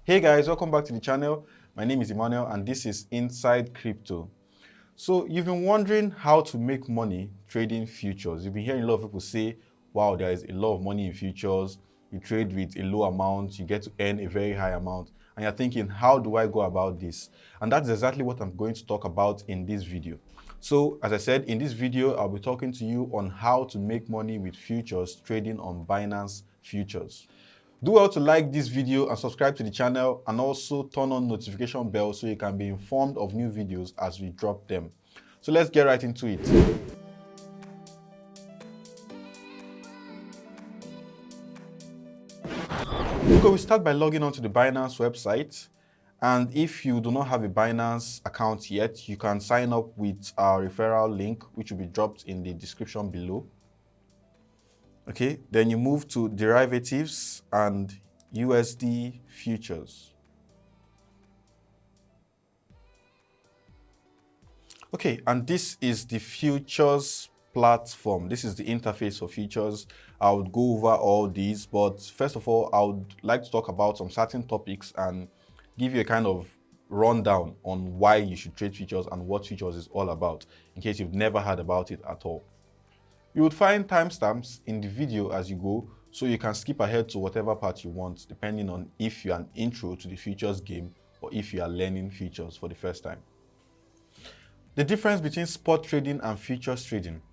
Hey guys, welcome back to the channel. My name is Emmanuel and this is Inside Crypto. So you've been wondering how to make money trading futures. You've been hearing a lot of people say, wow, there is a lot of money in futures. You trade with a low amount, you get to earn a very high amount. And you're thinking, how do I go about this? And that's exactly what I'm going to talk about in this video. So as I said, in this video, I'll be talking to you on how to make money with futures trading on Binance Futures. Do well to like this video and subscribe to the channel, and also turn on notification bell so you can be informed of new videos as we drop them. So let's get right into it. Okay, we start by logging onto the Binance website. And if you do not have a Binance account yet, you can sign up with our referral link, which will be dropped in the description below. Okay, then you move to derivatives and USD futures. Okay, and this is the futures platform. This is the interface for futures. I would go over all these, but first of all, I would like to talk about some certain topics and give you a kind of rundown on why you should trade futures and what futures is all about, in case you've never heard about it at all. You would find timestamps in the video as you go, so you can skip ahead to whatever part you want, depending on if you're an intro to the futures game or if you are learning futures for the first time. The difference between spot trading and futures trading.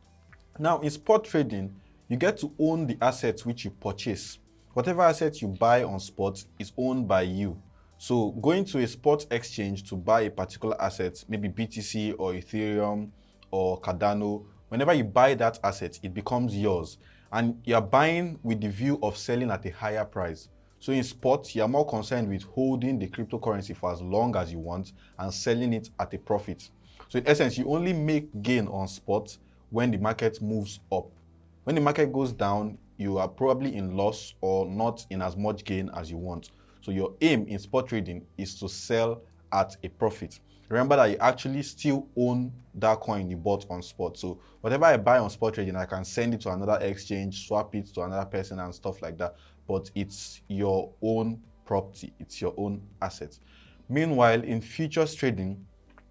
Now, in spot trading, you get to own the assets which you purchase. Whatever assets you buy on spot is owned by you. So going to a spot exchange to buy a particular asset, maybe BTC or Ethereum or Cardano, whenever you buy that asset, it becomes yours. And you're buying with the view of selling at a higher price. So in spot, you're more concerned with holding the cryptocurrency for as long as you want and selling it at a profit. So in essence, you only make gain on spot when the market moves up. When the market goes down, you are probably in loss or not in as much gain as you want. So your aim in spot trading is to sell at a profit. Remember that you actually still own that coin you bought on spot. So whatever I buy on spot trading, I can send it to another exchange, swap it to another person and stuff like that. But it's your own property. It's your own asset. Meanwhile, in futures trading,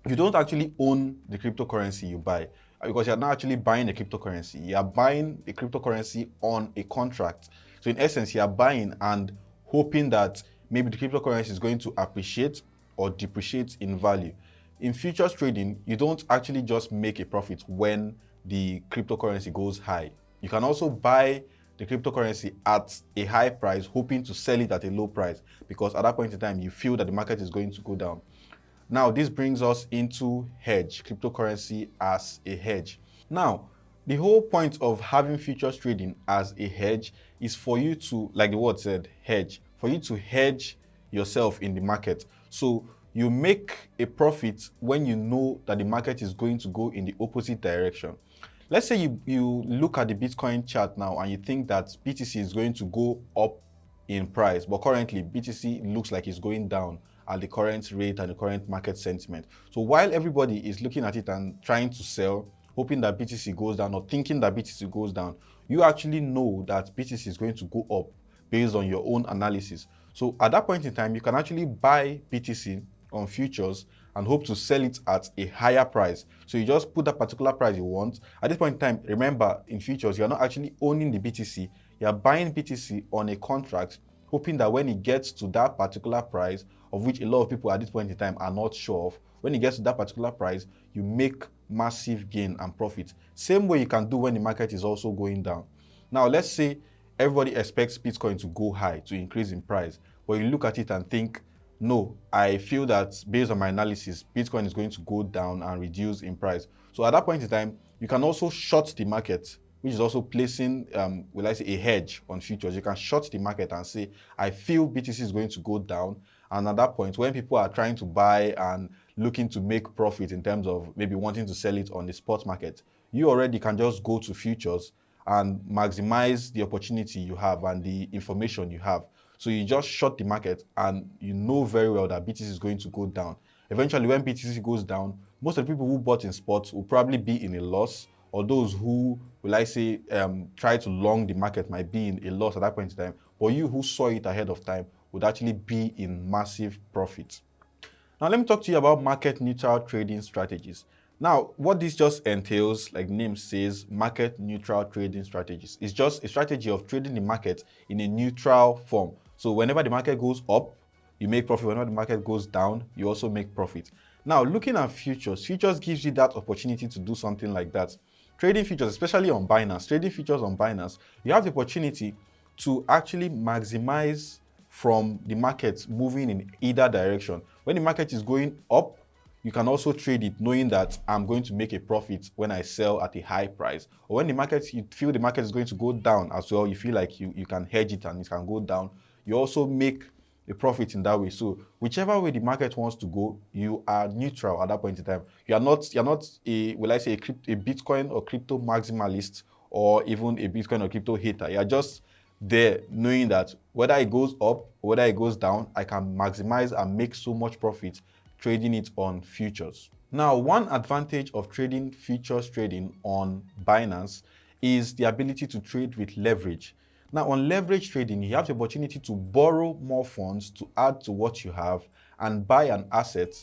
you don't actually own the cryptocurrency you buy, because you're not actually buying a cryptocurrency. You're buying a cryptocurrency on a contract. So in essence, you're buying and hoping that maybe the cryptocurrency is going to appreciate or depreciate in value. In futures trading, you don't actually just make a profit when the cryptocurrency goes high. You can also buy the cryptocurrency at a high price, hoping to sell it at a low price, because at that point in time, you feel that the market is going to go down. Now, this brings us into hedge, cryptocurrency as a hedge. Now, the whole point of having futures trading as a hedge is for you to, like the word said, hedge, for you to hedge yourself in the market. So you make a profit when you know that the market is going to go in the opposite direction. Let's say you look at the Bitcoin chart now and you think that BTC is going to go up in price, but currently BTC looks like it's going down at the current rate and the current market sentiment. So while everybody is looking at it and trying to sell, hoping that BTC goes down or thinking that BTC goes down, you actually know that BTC is going to go up based on your own analysis. So at that point in time, you can actually buy BTC on futures and hope to sell it at a higher price. So you just put that particular price you want. At this point in time, remember, in futures, you're not actually owning the BTC. You're buying BTC on a contract, hoping that when it gets to that particular price, of which a lot of people at this point in time are not sure of, when it gets to that particular price, you make massive gain and profit. Same way you can do when the market is also going down. Now, let's say everybody expects Bitcoin to go high, to increase in price, but you look at it and think, no, I feel that based on my analysis, Bitcoin is going to go down and reduce in price. So at that point in time, you can also short the market, which is also placing, will I say, a hedge on futures. You can short the market and say, I feel BTC is going to go down. And at that point, when people are trying to buy and looking to make profit in terms of maybe wanting to sell it on the spot market, you already can just go to futures and maximize the opportunity you have and the information you have. So you just short the market and you know very well that BTC is going to go down. Eventually, when BTC goes down, most of the people who bought in spots will probably be in a loss, or those who, will I say, try to long the market might be in a loss at that point in time. But you who saw it ahead of time would actually be in massive profit. Now, let me talk to you about market neutral trading strategies. Now, what this just entails, like the name says, market neutral trading strategies, is just a strategy of trading the market in a neutral form. So whenever the market goes up, you make profit. Whenever the market goes down, you also make profit. Now, looking at futures, futures gives you that opportunity to do something like that. Trading futures, especially on Binance, trading futures on Binance, you have the opportunity to actually maximize from the market moving in either direction. When the market is going up, you can also trade it knowing that I'm going to make a profit when I sell at a high price. Or when the market, you feel the market is going to go down as well, you feel like you can hedge it and it can go down, you also make a profit in that way. So whichever way the market wants to go, you are neutral at that point in time. You're not a, will I say, a Bitcoin or crypto maximalist or even a Bitcoin or crypto hater. You're just there knowing that whether it goes up or whether it goes down, I can maximize and make so much profit trading it on futures. Now, one advantage of trading futures trading on Binance is the ability to trade with leverage. Now, on leverage trading, you have the opportunity to borrow more funds to add to what you have and buy an asset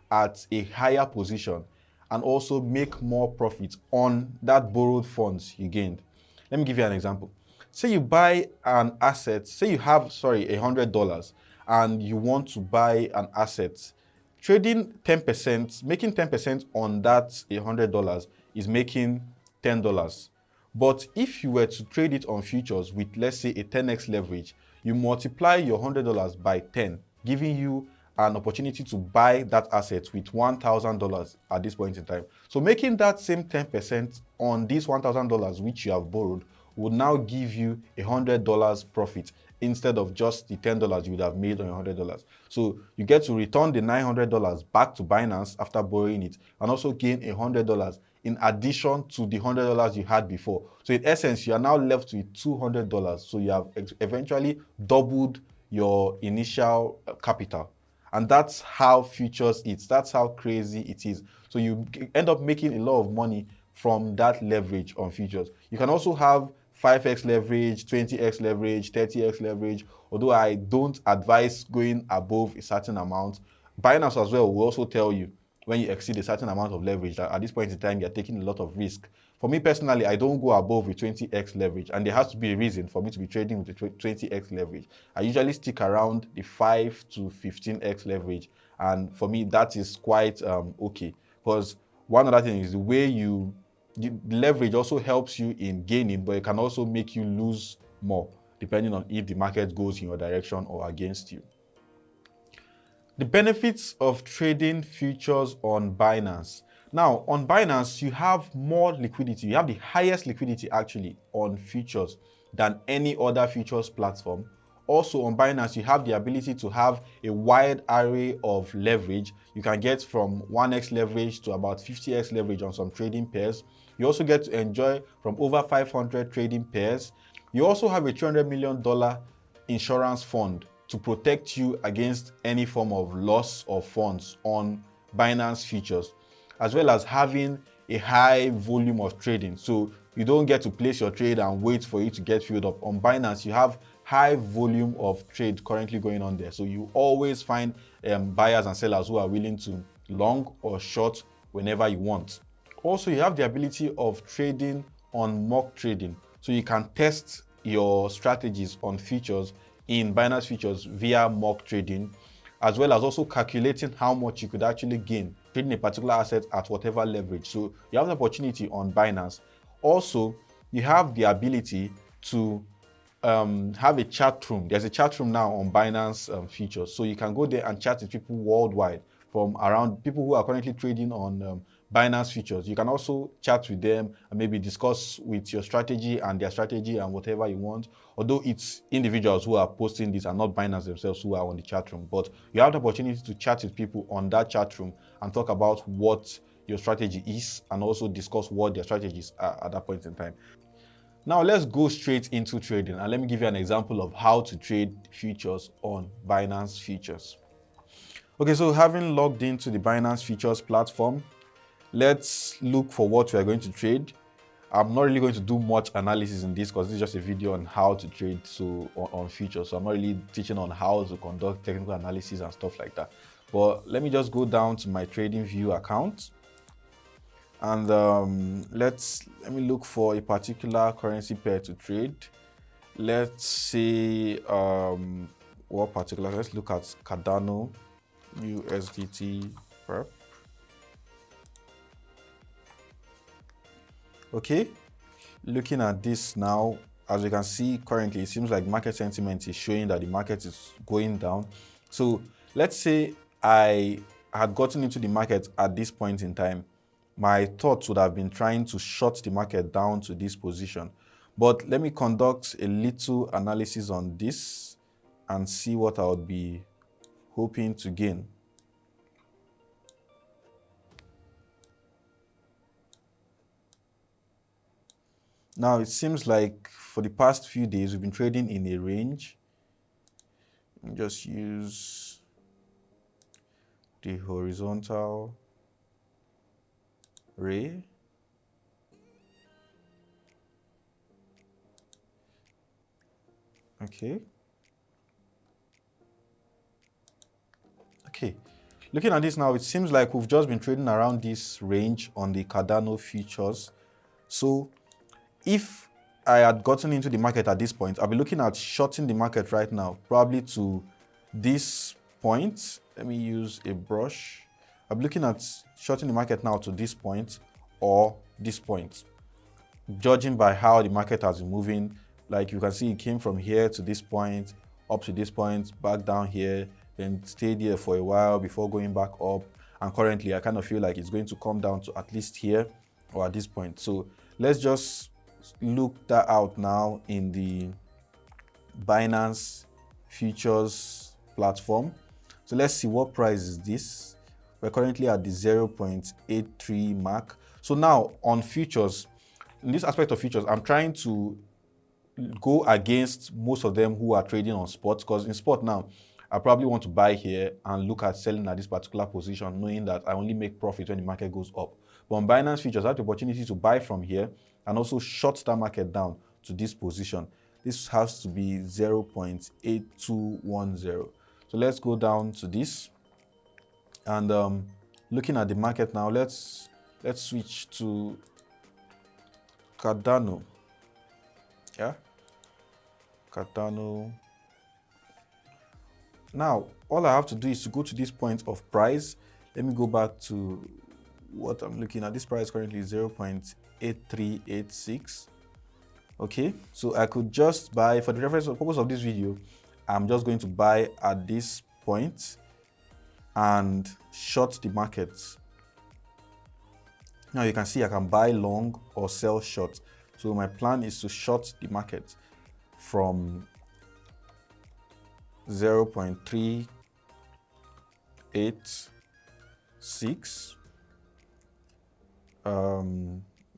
at a higher position and also make more profit on that borrowed funds you gained. Let me give you an example. Say you buy an asset, say you have, $100 and you want to buy an asset. Trading 10%, making 10% on that $100 is making $10. But if you were to trade it on futures with, let's say, a 10x leverage, you multiply your $100 by 10, giving you an opportunity to buy that asset with $1,000 at this point in time. So making that same 10% on this $1,000 which you have borrowed would now give you $100 profit instead of just the $10 you would have made on your $100. So you get to return the $900 back to Binance after borrowing it and also gain $100 in addition to the $100 you had before. So in essence, you are now left with $200. So you have eventually doubled your initial capital. And that's how futures is. That's how crazy it is. So you end up making a lot of money from that leverage on futures. You can also have 5x leverage, 20x leverage, 30x leverage, although I don't advise going above a certain amount. Binance as well will also tell you when you exceed a certain amount of leverage that at this point in time you're taking a lot of risk. For me personally, I don't go above a 20x leverage, and there has to be a reason for me to be trading with a 20x leverage. I usually stick around the 5 to 15x leverage, and for me that is quite okay, because one other thing is the way the leverage also helps you in gaining, but it can also make you lose more depending on if the market goes in your direction or against you. The benefits of trading futures on Binance. Now, on Binance, you have more liquidity. You have the highest liquidity actually on futures than any other futures platform. Also on Binance, you have the ability to have a wide array of leverage. You can get from 1x leverage to about 50x leverage on some trading pairs. You also get to enjoy from over 500 trading pairs. You also have a $300 million insurance fund to protect you against any form of loss of funds on Binance Futures, as well as having a high volume of trading. So you don't get to place your trade and wait for it to get filled up. On Binance, you have high volume of trade currently going on there. So you always find buyers and sellers who are willing to long or short whenever you want. Also, you have the ability of trading on mock trading. So you can test your strategies on futures in Binance Futures via mock trading, as well as also calculating how much you could actually gain trading a particular asset at whatever leverage. So you have the opportunity on Binance. Also, you have the ability to have a chat room. There's a chat room now on Binance Futures. So you can go there and chat with people worldwide from around people who are currently trading on Binance Futures. You can also chat with them and maybe discuss with your strategy and their strategy and whatever you want. Although it's individuals who are posting this and not Binance themselves who are on the chat room. But you have the opportunity to chat with people on that chat room and talk about what your strategy is and also discuss what their strategies are at that point in time. Now let's go straight into trading and let me give you an example of how to trade futures on Binance Futures. Okay, so having logged into the Binance Futures platform, let's look for what we are going to trade. I'm not really going to do much analysis in this because this is just a video on how to trade on futures. So I'm not really teaching on how to conduct technical analysis and stuff like that. But let me just go down to my trading view account. And let me look for a particular currency pair to trade. Let's say what particular? Let's look at Cardano USDT prep. Okay, looking at this now, as you can see currently, it seems like market sentiment is showing that the market is going down. So let's say I had gotten into the market at this point in time. My thoughts would have been trying to short the market down to this position. But let me conduct a little analysis on this and see what I would be hoping to gain. Now, it seems like for the past few days, we've been trading in a range. Let me just use the horizontal ray. Okay. Looking at this now, it seems like we've just been trading around this range on the Cardano futures. So if I had gotten into the market at this point, I'll be looking at shorting the market right now, probably to this point. Let me use a brush. I'm looking at shorting the market now to this point or this point, judging by how the market has been moving. Like you can see, it came from here to this point, up to this point, back down here, then stayed here for a while before going back up. And currently, I kind of feel like it's going to come down to at least here or at this point. So let's just look that out now in the Binance Futures platform. So let's see, what price is this? We're currently at the 0.83 mark. So now on futures, in this aspect of futures, I'm trying to go against most of them who are trading on spot, because in spot now, I probably want to buy here and look at selling at this particular position, knowing that I only make profit when the market goes up. But on Binance Futures, I have the opportunity to buy from here and also short that market down to this position. This has to be 0.8210. So let's go down to this. And looking at the market now, let's switch to Cardano. Yeah, Cardano. Now, all I have to do is to go to this point of price. Let me go back to what I'm looking at. This price currently is 0.8386. Okay, so I could just buy, for the reference purpose of this video, I'm just going to buy at this point and short the market. Now you can see I can buy long or sell short. So my plan is to short the market from 0.386.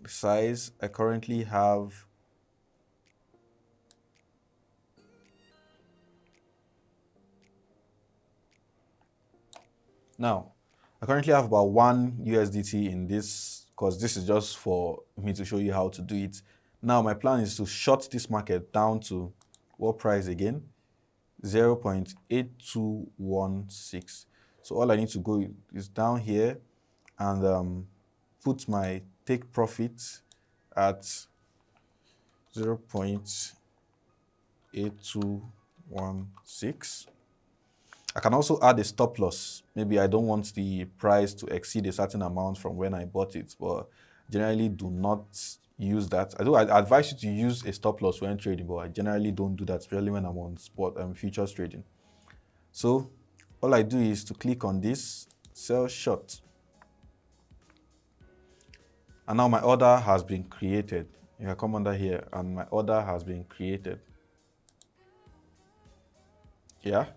Size, I currently have about 1 USDT in this, because this is just for me to show you how to do it. Now my plan is to short this market down to what price again? 0.8216. So all I need to go is down here and put my take profit at 0.8216. I can also add a stop loss. Maybe I don't want the price to exceed a certain amount from when I bought it, but generally do not use that. I advise you to use a stop loss when trading, but I generally don't do that, especially when I'm on spot futures trading. So all I do is to click on this, sell short. And now my order has been created. You can come under here and my order has been created. Yeah.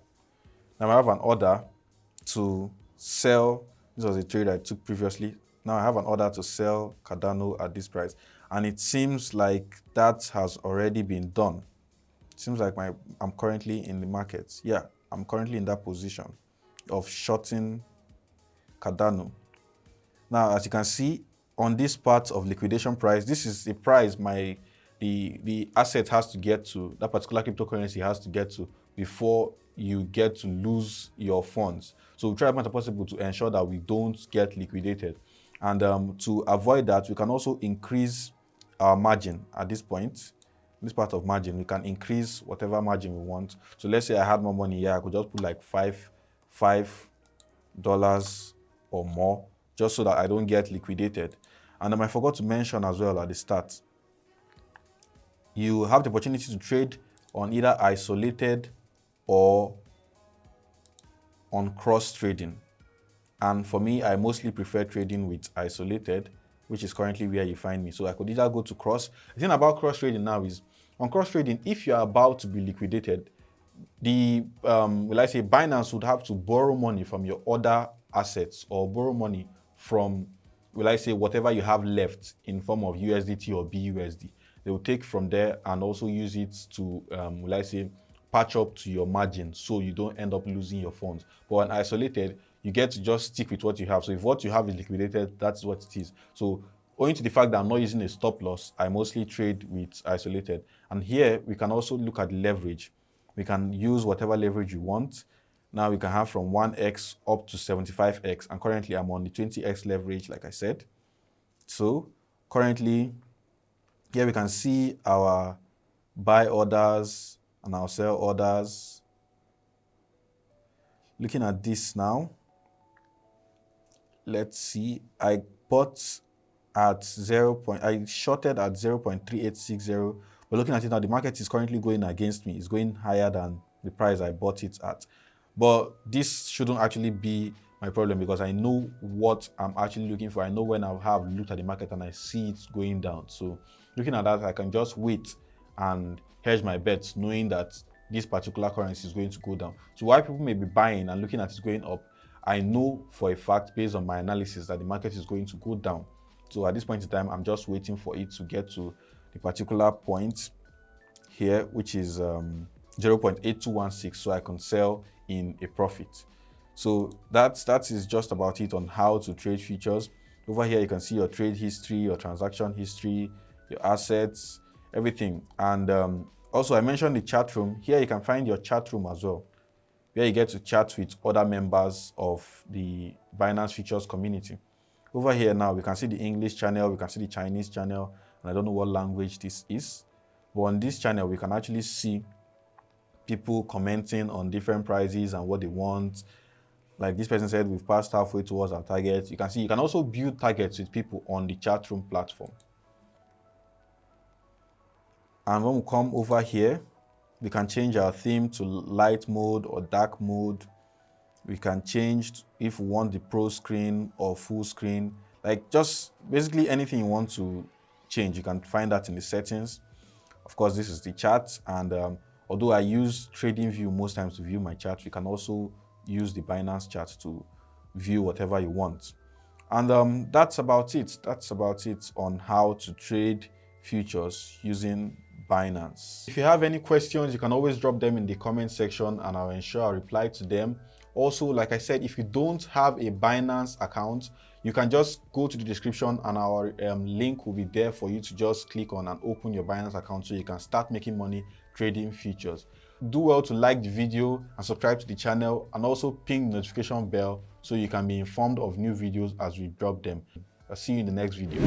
Now I have an order to sell. This was a trade I took previously. Now I have an order to sell Cardano at this price. And it seems like that has already been done. It seems like I'm currently in the market. Yeah, I'm currently in that position of shorting Cardano. Now, as you can see, on this part of liquidation price, this is the price the asset has to get to, that particular cryptocurrency has to get to before you get to lose your funds. So we try as much as possible to ensure that we don't get liquidated. And to avoid that, we can also increase our margin at this point. This part of margin, we can increase whatever margin we want. So let's say I had more money here, I could just put like $5 or more, just so that I don't get liquidated. And I forgot to mention as well at the start, you have the opportunity to trade on either isolated or on cross trading. And for me, I mostly prefer trading with isolated, which is currently where you find me. So I could either go to cross. The thing about cross trading now is, on cross trading, if you're about to be liquidated, the will I say Binance would have to borrow money from your other assets, or borrow money from, will I say, whatever you have left in form of USDT or BUSD. They will take from there and also use it to, will I say, patch up to your margin so you don't end up losing your funds. But on isolated, you get to just stick with what you have. So if what you have is liquidated, that's what it is. So owing to the fact that I'm not using a stop loss, I mostly trade with isolated. And here we can also look at leverage. We can use whatever leverage you want. Now we can have from 1x up to 75x. And currently I'm on the 20x leverage, like I said. So currently, here we can see our buy orders and our sell orders. Looking at this now, let's see, I bought at I shorted at 0.3860, but looking at it now, the market is currently going against me. It's going higher than the price I bought it at. But this shouldn't actually be my problem, because I know what I'm actually looking for. I know when I have looked at the market and I see it going down. So looking at that, I can just wait and hedge my bets, knowing that this particular currency is going to go down. So while people may be buying and looking at it going up, I know for a fact, based on my analysis, that the market is going to go down. So at this point in time, I'm just waiting for it to get to the particular point here, which is 0.8216, so I can sell in a profit. So that is just about it on how to trade futures. Over here, you can see your trade history, your transaction history, your assets, everything. And also, I mentioned the chat room. Here, you can find your chat room as well, where you get to chat with other members of the Binance Futures community. Over here now, we can see the English channel, we can see the Chinese channel, and I don't know what language this is. But on this channel, we can actually see people commenting on different prices and what they want. Like this person said, we've passed halfway towards our target. You can see, you can also build targets with people on the chat room platform. And when we come over here, we can change our theme to light mode or dark mode. We can change if we want the pro screen or full screen. Like just basically anything you want to change, you can find that in the settings. Of course, this is the chart. And although I use TradingView most times to view my chart, you can also use the Binance chart to view whatever you want. And that's about it. That's about it on how to trade futures using Binance. If you have any questions, you can always drop them in the comment section and I'll ensure I reply to them. Also, like I said, if you don't have a Binance account, you can just go to the description and our link will be there for you to just click on and open your Binance account so you can start making money trading futures. Do well to like the video and subscribe to the channel, and also ping the notification bell so you can be informed of new videos as we drop them. I'll see you in the next video.